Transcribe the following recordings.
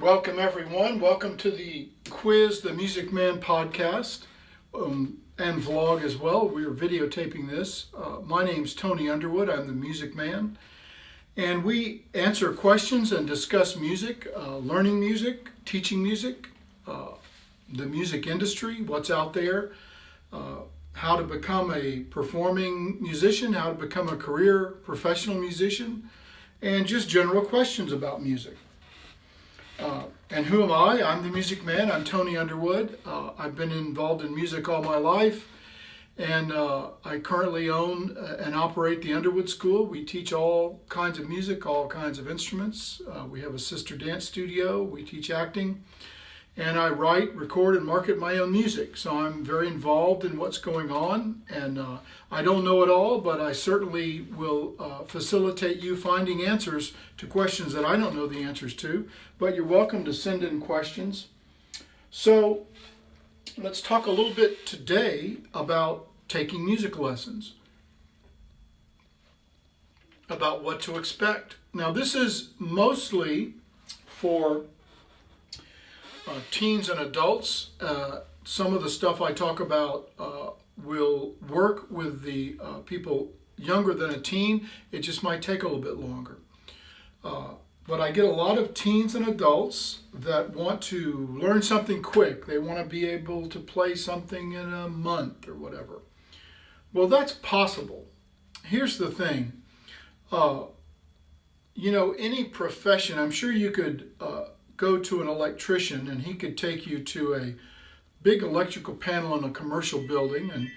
Welcome everyone. Welcome to the quiz, the Musicman podcast and vlog as well. We are videotaping this. My name's Tony Underwood. I'm the Musicman. And we answer questions and discuss music, learning music, teaching music, the music industry, what's out there, how to become a performing musician, how to become a career professional musician, and just general questions about music. And who am I? I'm the Music Man. I'm Tony Underwood. I've been involved in music all my life, and I currently own and operate the Underwood School. We teach all kinds of music, all kinds of instruments. We have a sister dance studio. We teach acting, and I write, record, and market my own music. So I'm very involved in what's going on, and I don't know it all, but I certainly will facilitate you finding answers to questions that I don't know the answers to. But you're welcome to send in questions. So let's talk a little bit today about taking music lessons, about what to expect. Now this is mostly for teens and adults. Some of the stuff I talk about will work with the people younger than a teen. It just might take a little bit longer. But I get a lot of teens and adults that want to learn something quick. They want to be able to play something in a month or whatever. Well, that's possible. Here's the thing. Any profession, I'm sure you could go to an electrician and he could take you to a big electrical panel in a commercial building and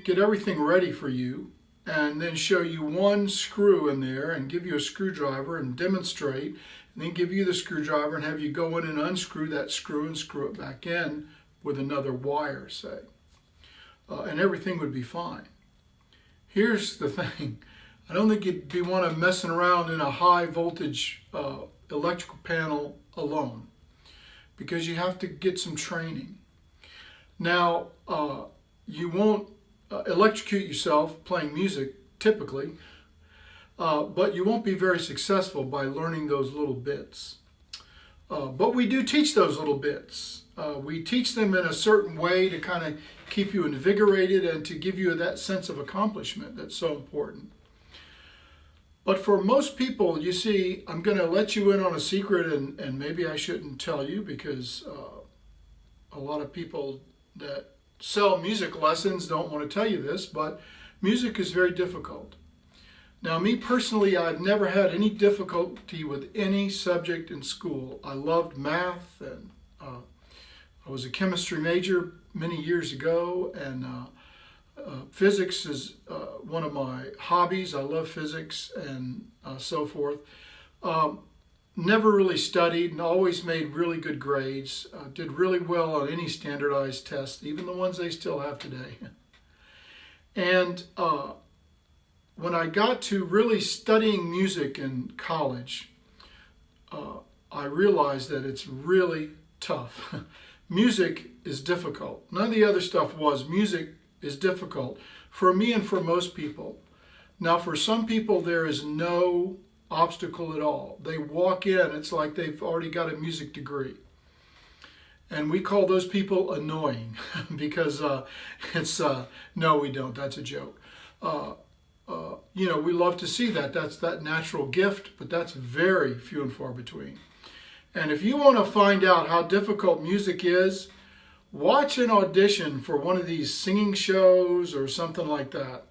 get everything ready for you, and then show you one screw in there and give you a screwdriver and demonstrate, and then give you the screwdriver and have you go in and unscrew that screw and screw it back in with another wire, say. And everything would be fine. Here's the thing. I don't think you'd be want to messing around in a high voltage electrical panel alone, because you have to get some training. Now, you won't electrocute yourself playing music typically, but you won't be very successful by learning those little bits. But we do teach those little bits. We teach them in a certain way to kind of keep you invigorated and to give you that sense of accomplishment that's so important. But for most people, you see, I'm going to let you in on a secret, and maybe I shouldn't tell you, because a lot of people that sell music lessons don't want to tell you this, but music is very difficult. Now, me personally, I've never had any difficulty with any subject in school. I loved math, and I was a chemistry major many years ago, and physics is one of my hobbies. I love physics and so forth. Never really studied and always made really good grades. Did really well on any standardized test, even the ones they still have today. And when I got to really studying music in college, I realized that it's really tough. Music is difficult. None of the other stuff was. Music is difficult for me and for most people. Now, for some people, there is no obstacle at all. They walk in, it's like they've already got a music degree. And we call those people annoying because it's, no, we don't. That's a joke. We love to see that. That's that natural gift, but that's very few and far between. And if you want to find out how difficult music is, watch an audition for one of these singing shows or something like that,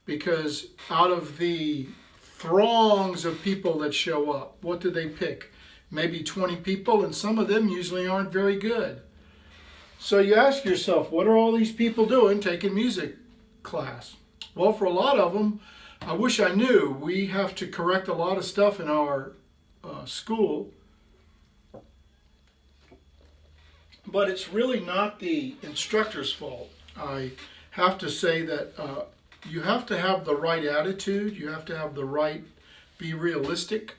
because out of the throngs of people that show up, what do they pick? Maybe 20 people, and some of them usually aren't very good. So you ask yourself, what are all these people doing taking music class? Well, for a lot of them, I wish I knew. We have to correct a lot of stuff in our school. But it's really not the instructor's fault. I have to say that you have to have the right attitude. You have to have the right, be realistic.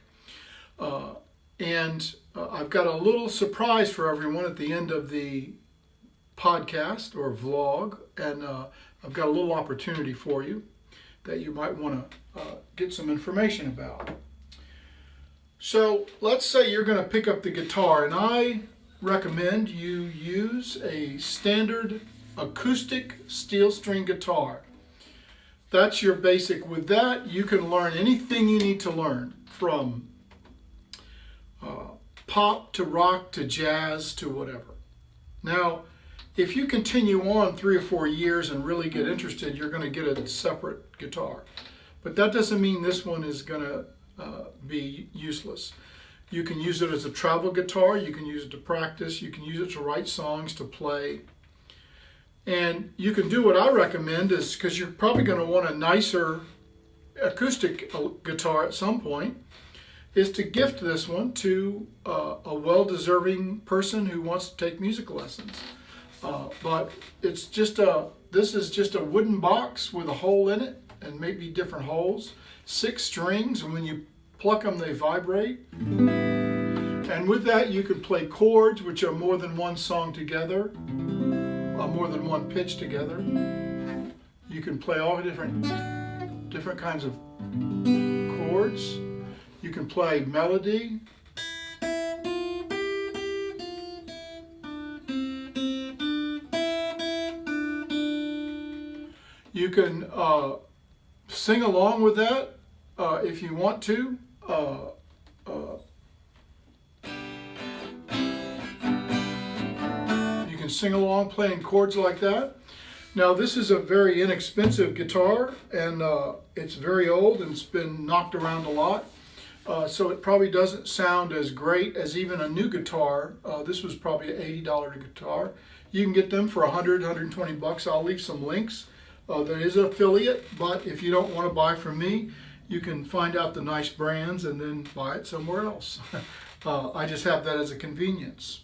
And I've got a little surprise for everyone at the end of the podcast or vlog. And I've got a little opportunity for you that you might want to get some information about. So let's say you're going to pick up the guitar, and I recommend you use a standard acoustic steel string guitar. That's your basic. With that, you can learn anything you need to learn, from pop to rock to jazz to whatever. Now, if you continue on 3 or 4 years and really get interested, you're going to get a separate guitar. But that doesn't mean this one is going to be useless. You can use it as a travel guitar, you can use it to practice, you can use it to write songs, to play. And you can do what I recommend, is because you're probably going to want a nicer acoustic guitar at some point, is to gift this one to a well-deserving person who wants to take music lessons. But it's just this is just a wooden box with a hole in it, and maybe different holes, 6 strings, and when you pluck them they vibrate. And with that you can play chords, which are more than one song together, more than one pitch together. You can play all different kinds of chords. You can play melody. You can sing along with that if you want to. You can sing along playing chords like that. Now, this is a very inexpensive guitar, and it's very old and it's been knocked around a lot. So it probably doesn't sound as great as even a new guitar. This was probably an $80 guitar. You can get them for $100, $120. I'll leave some links. There is an affiliate, but if you don't want to buy from me, you can find out the nice brands and then buy it somewhere else. I just have that as a convenience.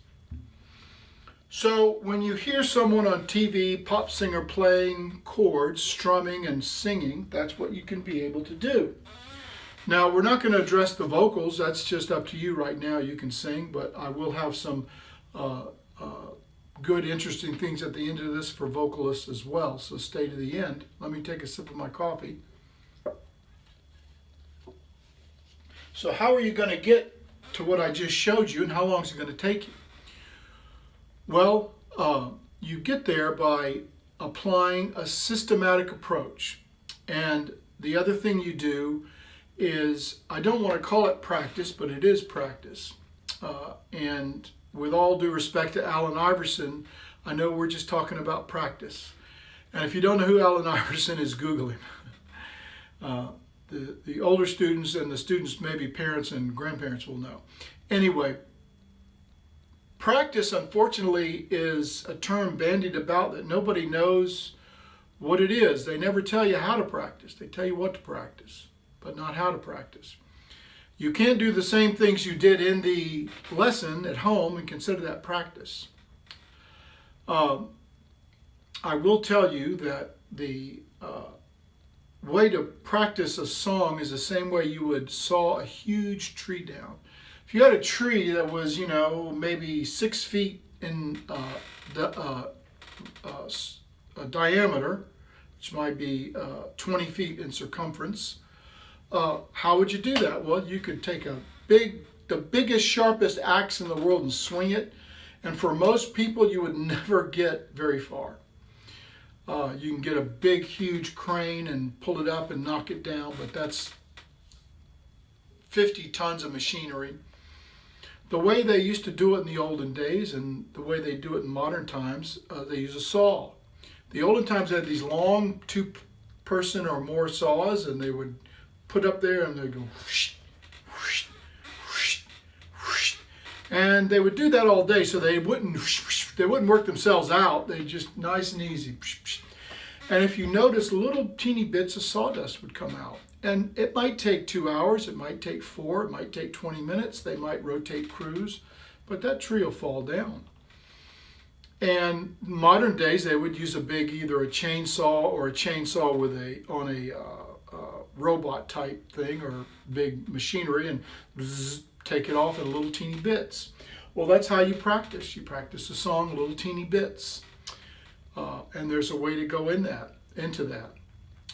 So when you hear someone on TV, pop singer, playing chords, strumming and singing, that's what you can be able to do. Now, we're not going to address the vocals. That's just up to you right now. You can sing, but I will have some good, interesting things at the end of this for vocalists as well. So stay to the end. Let me take a sip of my coffee. So how are you going to get to what I just showed you, and how long is it going to take you? Well, you get there by applying a systematic approach. And the other thing you do is, I don't want to call it practice, but it is practice. And with all due respect to Allen Iverson, I know we're just talking about practice. And if you don't know who Allen Iverson is, Google him. The older students and the students, maybe parents and grandparents, will know. Anyway, practice, unfortunately, is a term bandied about that nobody knows what it is. They never tell you how to practice. They tell you what to practice, but not how to practice. You can't do the same things you did in the lesson at home and consider that practice. I will tell you that the way to practice a song is the same way you would saw a huge tree down. If you had a tree that was, maybe 6 feet in diameter, which might be 20 feet in circumference, how would you do that? Well, you could take the biggest, sharpest axe in the world and swing it, and for most people, you would never get very far. You can get a big, huge crane and pull it up and knock it down, but that's 50 tons of machinery. The way they used to do it in the olden days and the way they do it in modern times, they use a saw. The olden times they had these long 2-person or more saws, and they would put up there and they'd go whoosh, whoosh, whoosh, whoosh. And they would do that all day, so they wouldn't work themselves out. They just nice and easy. And if you notice, little teeny bits of sawdust would come out. And it might take 2 hours, it might take 4, it might take 20 minutes, they might rotate crews, but that tree will fall down. And in modern days, they would use either a chainsaw or a chainsaw with on a robot type thing or big machinery, and bzz, take it off in little teeny bits. Well, that's how you practice. You practice a song in little teeny bits. And there's a way to go into that.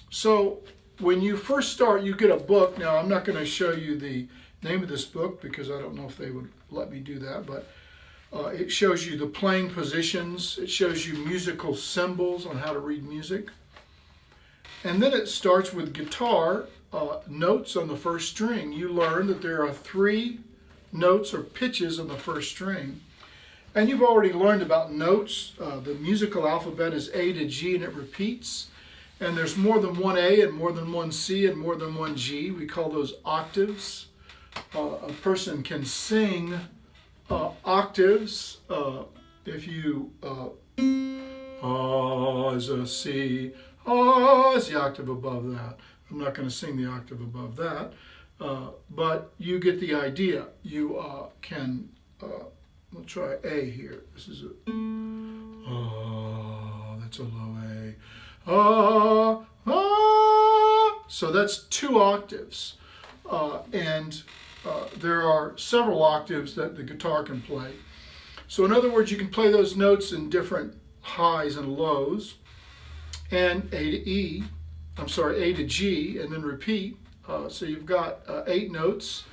So when you first start, you get a book. Now, I'm not going to show you the name of this book because I don't know if they would let me do that, but it shows you the playing positions. It shows you musical symbols on how to read music. And then it starts with guitar notes on the first string. You learn that there are 3 notes or pitches on the first string. And you've already learned about notes. The musical alphabet is A to G and it repeats. And there's more than one A and more than one C and more than one G. We call those octaves. A person can sing octaves. If you, A is a C, A is the octave above that. I'm not going to sing the octave above that. But you get the idea. You can, we'll try A here. This is a, that's a low A. So that's 2 octaves. And there are several octaves that the guitar can play. So in other words, you can play those notes in different highs and lows. And A to G, and then repeat. So you've got 8 notes.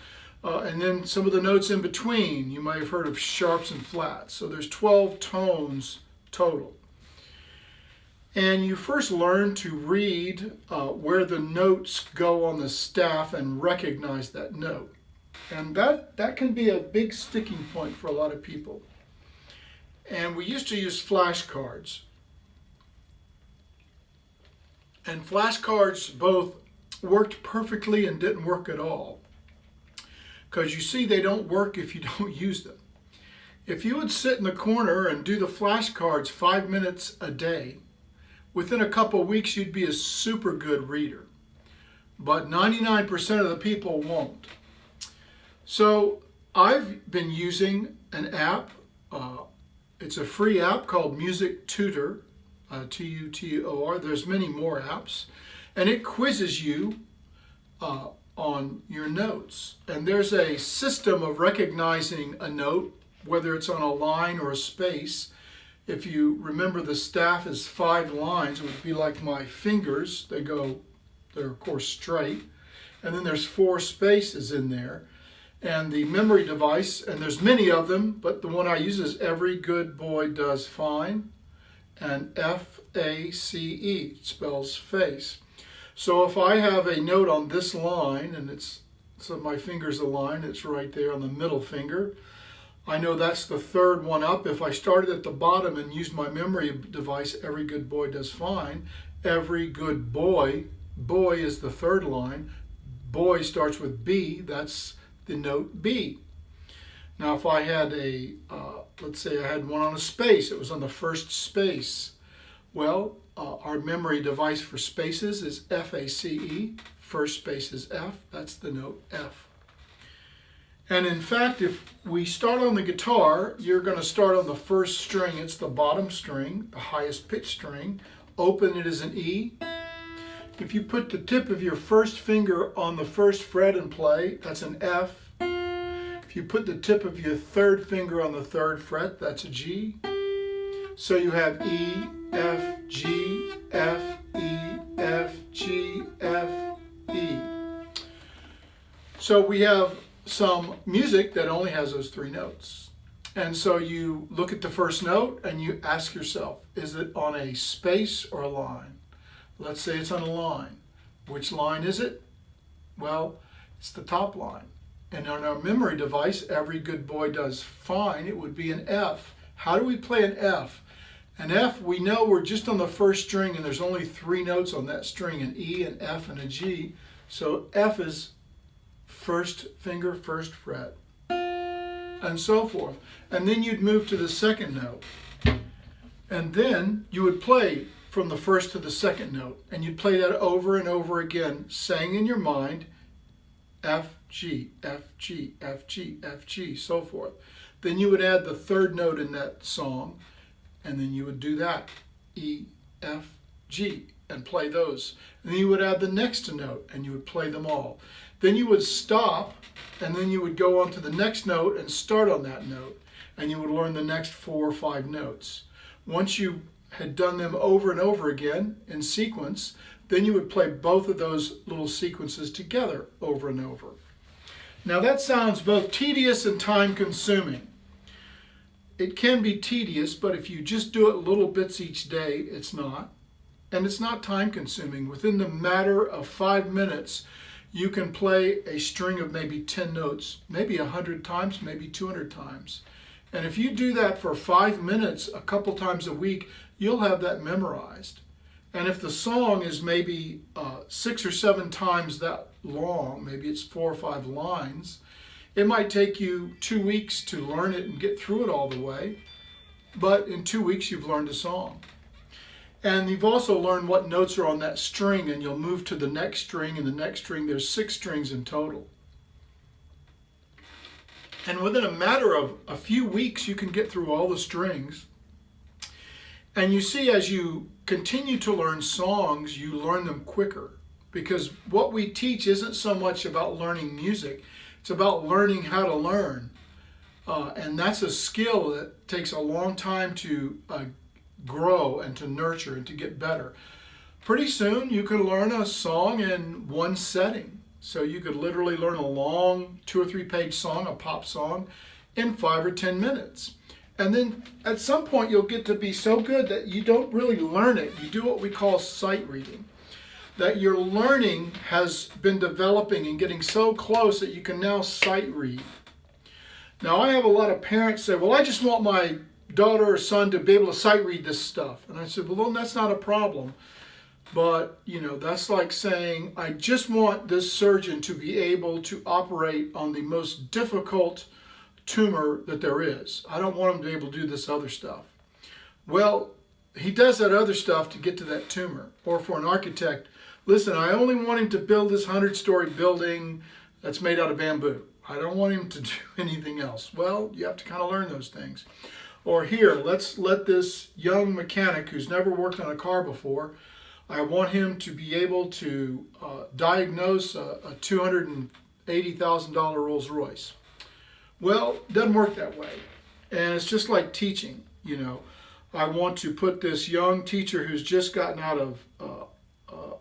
And then some of the notes in between. You might have heard of sharps and flats. So there's 12 tones total. And you first learn to read where the notes go on the staff and recognize that note. And that can be a big sticking point for a lot of people. And we used to use flashcards. And flashcards both worked perfectly and didn't work at all. Because you see, they don't work if you don't use them. If you would sit in the corner and do the flashcards 5 minutes a day, within a couple of weeks, you'd be a super good reader. But 99% of the people won't. So I've been using an app. It's a free app called Music Tutor, Tutor. There's many more apps. And it quizzes you on your notes. And there's a system of recognizing a note, whether it's on a line or a space. If you remember, the staff is 5 lines. It would be like my fingers. They're of course straight. And then there's 4 spaces in there. And the memory device, and there's many of them, but the one I use is Every Good Boy Does Fine. And F-A-C-E, spells face. So if I have a note on this line, and so my finger's a line, it's right there on the middle finger. I know that's the 3rd one up. If I started at the bottom and used my memory device, Every Good Boy Does Fine, Every Good Boy, boy is the 3rd line. Boy starts with B, that's the note B. Now if I had let's say I had one on a space, it was on the 1st space. Well, our memory device for spaces is F-A-C-E. First space is F, that's the note F. And in fact, if we start on the guitar, you're going to start on the 1st string. It's the bottom string, the highest pitch string. Open it as an E. If you put the tip of your 1st finger on the 1st fret and play, that's an F. If you put the tip of your 3rd finger on the 3rd fret, that's a G. So you have E, F, G, F, E, F, G, F, E. So we have some music that only has those 3 notes. And so you look at the 1st note and you ask yourself, is it on a space or a line? Let's say it's on a line. Which line is it? Well, it's the top line. And on our memory device, Every Good Boy Does Fine, it would be an F. How do we play an F? An F, we know we're just on the 1st string and there's only 3 notes on that string, an E, an F, and a G. So F is 1st finger, 1st fret, and so forth. And then you'd move to the 2nd note. And then you would play from the 1st to the 2nd note. And you'd play that over and over again, saying in your mind, F, G, F, G, F, G, F, G, so forth. Then you would add the 3rd note in that song, and then you would do that, E, F, G, and play those. And then you would add the next note, and you would play them all. Then you would stop, and then you would go on to the next note and start on that note, and you would learn the next 4 or 5 notes. Once you had done them over and over again in sequence, then you would play both of those little sequences together over and over. Now that sounds both tedious and time consuming. It can be tedious, but if you just do it little bits each day, it's not. And it's not time consuming. Within the matter of 5 minutes, you can play a string of maybe 10 notes, maybe 100 times, maybe 200 times. And if you do that for 5 minutes a couple times a week, you'll have that memorized. And if the song is maybe 6 or 7 times that long, maybe it's 4 or 5 lines, it might take you 2 weeks to learn it and get through it all the way. But in 2 weeks, you've learned a song. And you've also learned what notes are on that string, and you'll move to the next string and the next string. There's 6 strings in total. And within a matter of a few weeks, you can get through all the strings. And you see, as you continue to learn songs, you learn them quicker. Because what we teach isn't so much about learning music, it's about learning how to learn. And that's a skill that takes a long time to grow and to nurture and to get better. Pretty soon you could learn a song in one setting. So you could literally learn a long 2 or 3 page song, a pop song, in 5 or 10 minutes. And then at some point you'll get to be so good that you don't really learn it. You do what we call sight reading. That your learning has been developing and getting so close that you can now sight read. Now I have a lot of parents say, well, I just want my daughter or son to be able to sight read this stuff. And I said, well, that's not a problem. But, that's like saying, I just want this surgeon to be able to operate on the most difficult tumor that there is. I don't want him to be able to do this other stuff. Well, he does that other stuff to get to that tumor. Or for an architect, listen, I only want him to build this 100-story building that's made out of bamboo. I don't want him to do anything else. Well, you have to kind of learn those things. Or here, let's let this young mechanic who's never worked on a car before, I want him to be able to diagnose a $280,000 Rolls Royce. Well, it doesn't work that way. And it's just like teaching, I want to put this young teacher who's just gotten out of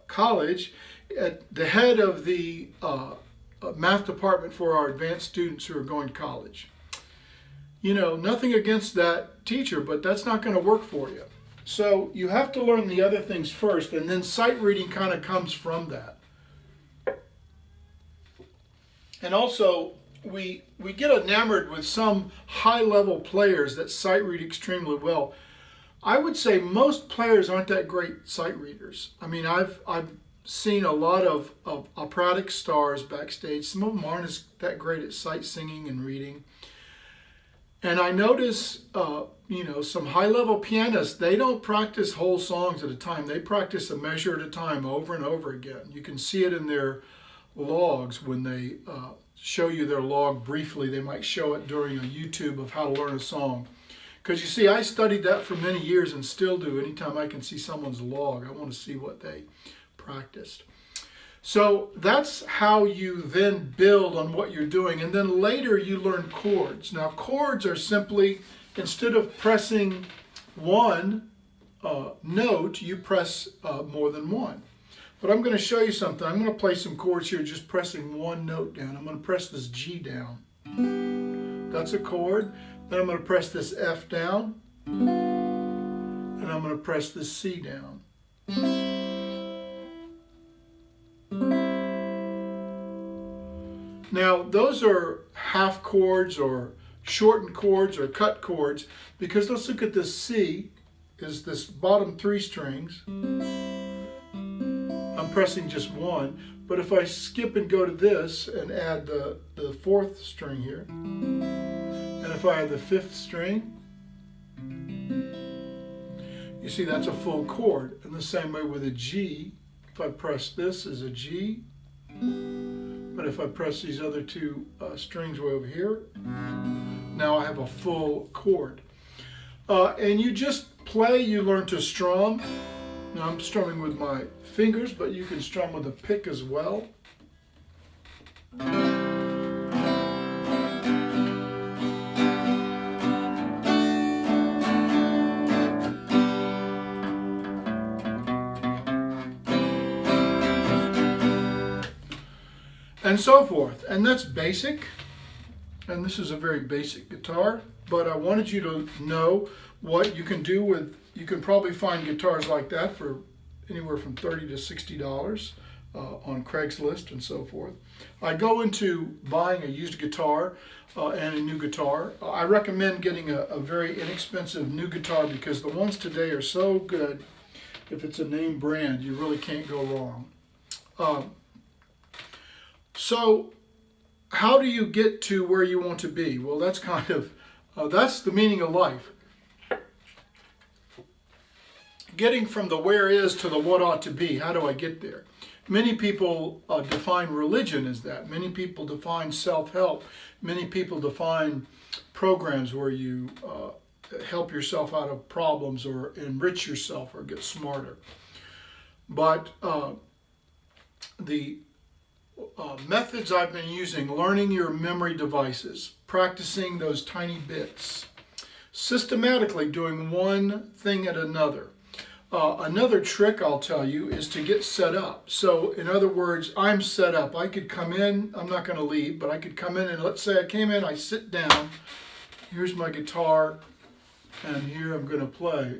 college at the head of the math department for our advanced students who are going to college. Nothing against that teacher, but that's not going to work for you. So you have to learn the other things first, and then sight reading kind of comes from that. And also, we get enamored with some high-level players that sight read extremely well. I would say most players aren't that great sight readers. I mean, I've seen a lot of operatic stars backstage. Some of them aren't that great at sight singing and reading. And I notice, some high-level pianists, they don't practice whole songs at a time. They practice a measure at a time over and over again. You can see it in their logs when they show you their log briefly. They might show it during a YouTube of how to learn a song. Because you see, I studied that for many years and still do. Anytime I can see someone's log, I want to see what they practiced. So that's how you then build on what you're doing. And then later you learn chords. Now chords are simply, instead of pressing one note, you press more than one. But I'm going to show you something. I'm going to play some chords here just pressing one note down. I'm going to press this G down. That's a chord. Then I'm going to press this F down. And I'm going to press this C down. Now, those are half chords or shortened chords or cut chords, because let's look at this C, is this bottom 3 strings. I'm pressing just one, but if I skip and go to this and add the 4th string here, and if I add the 5th string, you see that's a full chord. And the same way with a G, if I press this as a G, but if I press these other 2 strings way over here, now I have a full chord. And you just play, you learn to strum. Now I'm strumming with my fingers, but you can strum with a pick as well. and so forth. And that's basic. And this is a very basic guitar, but I wanted you to know what you can do with, you can probably find guitars like that for anywhere from $30 to $60 on Craigslist and so forth. I go into buying a used guitar and a new guitar. I recommend getting a very inexpensive new guitar because the ones today are so good. If it's a name brand, you really can't go wrong. So how do you get to where you want to be? Well, that's kind of, that's the meaning of life. Getting from the where is to the what ought to be. How do I get there? Many people define religion as that. Many people define self-help. Many people define programs where you help yourself out of problems or enrich yourself or get smarter. But the methods I've been using, learning your memory devices, practicing those tiny bits, systematically doing one thing at another. Another trick I'll tell you is to get set up. So in other words, I'm set up. I could come in, I'm not going to leave, but I could come in and let's say I came in, I sit down, here's my guitar, and here I'm going to play.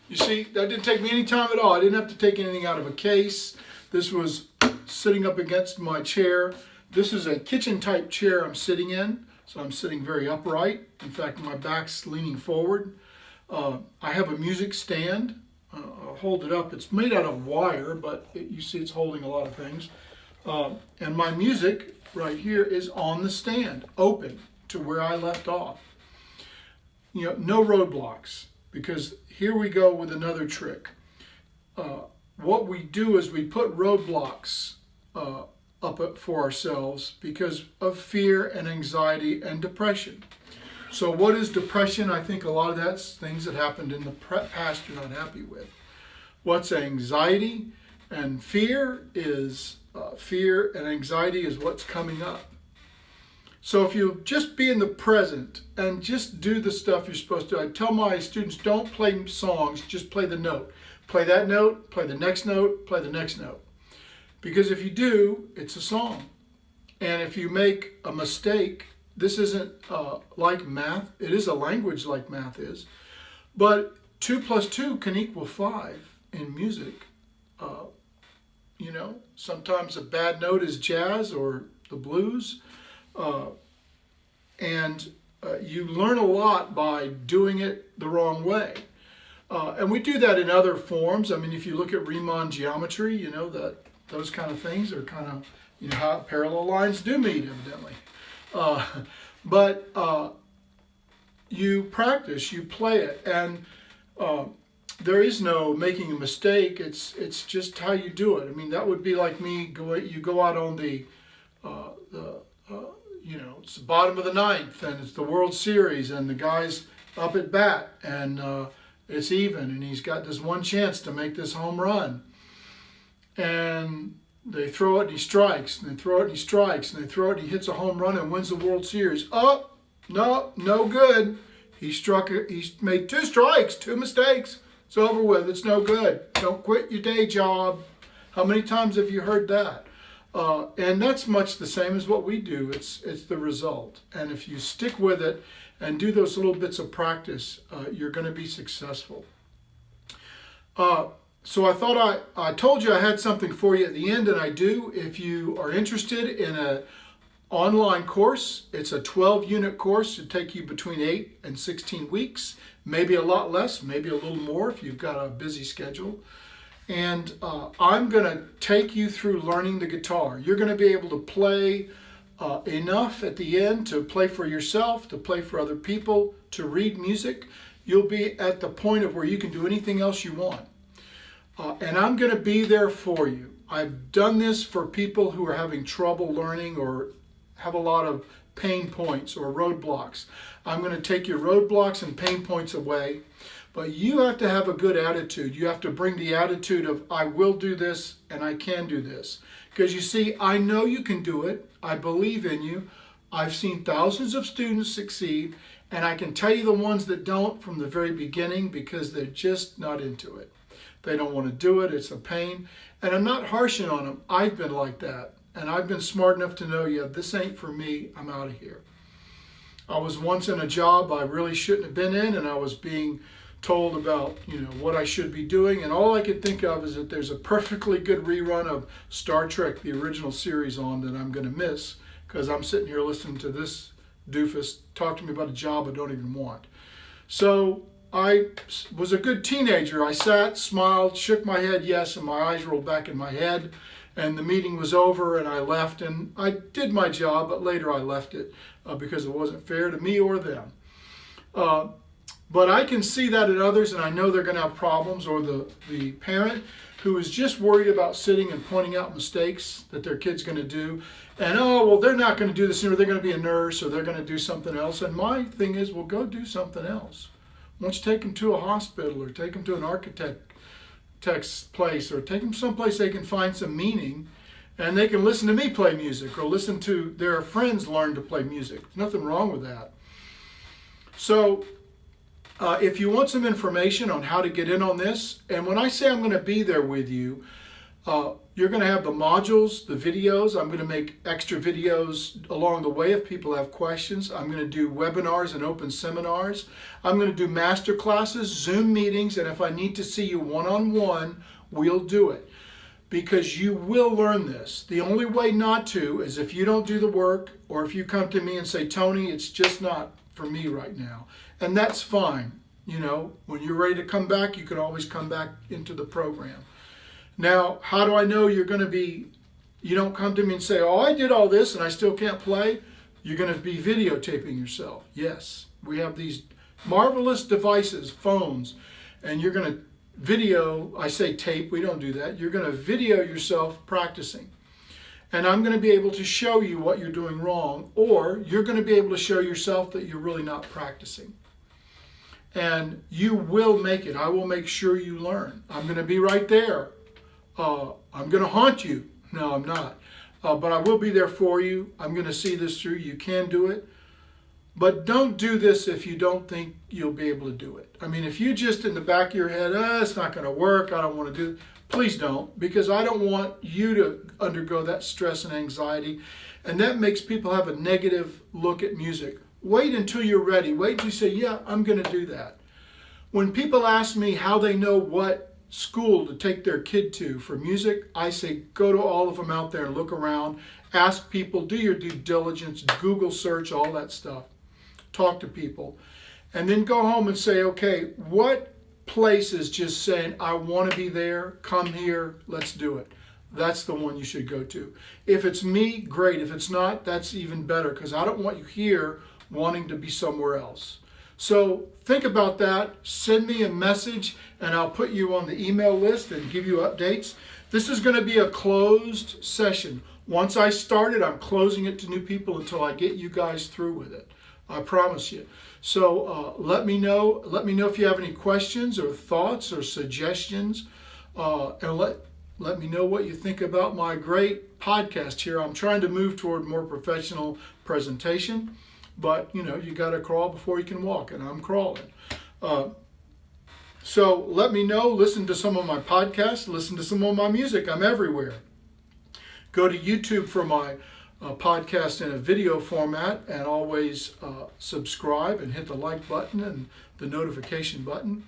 You see, that didn't take me any time at all. I didn't have to take anything out of a case. This was sitting up against my chair. This is a kitchen type chair I'm sitting in, so I'm sitting very upright. In fact, my back's leaning forward. I have a music stand. I'll hold it up. It's made out of wire, but you see it's holding a lot of things. And my music right here is on the stand, open to where I left off. You know, no roadblocks, because here we go with another trick. What we do is we put roadblocks up for ourselves because of fear and anxiety and depression. So what is depression? I think a lot of that's things that happened in the past you're not happy with. What's anxiety and fear is fear and anxiety is what's coming up. So if you just be in the present and just do the stuff you're supposed to, I tell my students, don't play songs, just play the note. Play that note, play the next note, play the next note. Because if you do, it's a song. And if you make a mistake, this isn't like math. It is a language like math is. But 2 plus 2 can equal 5 in music. You know, sometimes a bad note is jazz or the blues. And you learn a lot by doing it the wrong way. And we do that in other forms. I mean, if you look at Riemann geometry, you know that those kind of things are kind of, you know, how parallel lines do meet, evidently. But you practice, you play it, and there is no making a mistake. It's just how you do it. I mean, that would be like me you go out on the you know, it's the bottom of the ninth, and it's the World Series, and the guy's up at bat, and it's even, and he's got this one chance to make this home run. And they throw it and he strikes, and they throw it and he strikes, and they throw it and he hits a home run and wins the World Series. Oh, no good. He's made 2 strikes, 2 mistakes. It's over with. It's no good. Don't quit your day job. How many times have you heard that? And that's much the same as what we do. It's the result. And if you stick with it and do those little bits of practice, you're going to be successful. So I thought I told you I had something for you at the end, and I do. If you are interested in an online course, it's a 12-unit course. It'll take you between 8 and 16 weeks, maybe a lot less, maybe a little more if you've got a busy schedule. And I'm going to take you through learning the guitar. You're going to be able to play enough at the end to play for yourself, to play for other people, to read music. You'll be at the point of where you can do anything else you want. And I'm going to be there for you. I've done this for people who are having trouble learning or have a lot of pain points or roadblocks. I'm going to take your roadblocks and pain points away, but you have to have a good attitude. You have to bring the attitude of, I will do this and I can do this. Because you see, I know you can do it. I believe in you. I've seen thousands of students succeed, and I can tell you the ones that don't from the very beginning because they're just not into it. They don't want to do it. It's a pain. And I'm not harshing on them. I've been like that. And I've been smart enough to know, yeah, this ain't for me. I'm out of here. I was once in a job I really shouldn't have been in, and I was being told about, what I should be doing. And all I could think of is that there's a perfectly good rerun of Star Trek, the original series, on that I'm going to miss because I'm sitting here listening to this doofus talk to me about a job I don't even want. So I was a good teenager. I sat, smiled, shook my head yes, and my eyes rolled back in my head. And the meeting was over, and I left. And I did my job, but later I left it because it wasn't fair to me or them. But I can see that in others, and I know they're going to have problems. Or the parent who is just worried about sitting and pointing out mistakes that their kid's going to do. And, they're not going to do this, or they're going to be a nurse, or they're going to do something else. And my thing is, well, go do something else. Why don't you take them to a hospital, or take them to an architect's place, or take them someplace they can find some meaning, and they can listen to me play music, or listen to their friends learn to play music. There's nothing wrong with that. So if you want some information on how to get in on this, and when I say I'm going to be there with you, you're going to have the modules, the videos. I'm going to make extra videos along the way if people have questions. I'm going to do webinars and open seminars. I'm going to do master classes, Zoom meetings, and if I need to see you one-on-one, we'll do it. Because you will learn this. The only way not to is if you don't do the work, or if you come to me and say, Tony, it's just not for me right now. And that's fine. When you're ready to come back, you can always come back into the program. Now, how do I know you don't come to me and say, I did all this and I still can't play? You're going to be videotaping yourself. Yes, we have these marvelous devices, phones, and you're going to video, I say tape, we don't do that. You're going to video yourself practicing. And I'm going to be able to show you what you're doing wrong, or you're going to be able to show yourself that you're really not practicing. And you will make it. I will make sure you learn. I'm going to be right there. I'm going to haunt you. No, I'm not. But I will be there for you. I'm going to see this through. You can do it. But don't do this if you don't think you'll be able to do it. I mean, if you just in the back of your head, it's not going to work, I don't want to do it, please don't, because I don't want you to undergo that stress and anxiety. And that makes people have a negative look at music. Wait until you're ready. Wait until you say, yeah, I'm going to do that. When people ask me how they know what school to take their kid to for music, I say go to all of them out there and look around. Ask people, do your due diligence, Google search, all that stuff. Talk to people. And then go home and say, okay, what place is just saying, I want to be there, come here, let's do it. That's the one you should go to. If it's me, great. If it's not, that's even better, because I don't want you here wanting to be somewhere else. So think about that. Send me a message and I'll put you on the email list and give you updates. This is going to be a closed session. Once I start it, I'm closing it to new people until I get you guys through with it. I promise you. So let me know. Let me know if you have any questions or thoughts or suggestions. And let me know what you think about my great podcast here. I'm trying to move toward more professional presentation. But, you got to crawl before you can walk, and I'm crawling. So let me know. Listen to some of my podcasts. Listen to some of my music. I'm everywhere. Go to YouTube for my podcast in a video format, and always subscribe and hit the like button and the notification button.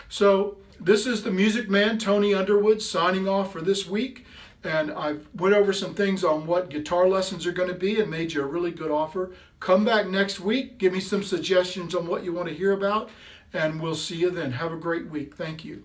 So this is the Music Man, Tony Underwood, signing off for this week. And I went over some things on what guitar lessons are going to be and made you a really good offer. Come back next week. Give me some suggestions on what you want to hear about. And we'll see you then. Have a great week. Thank you.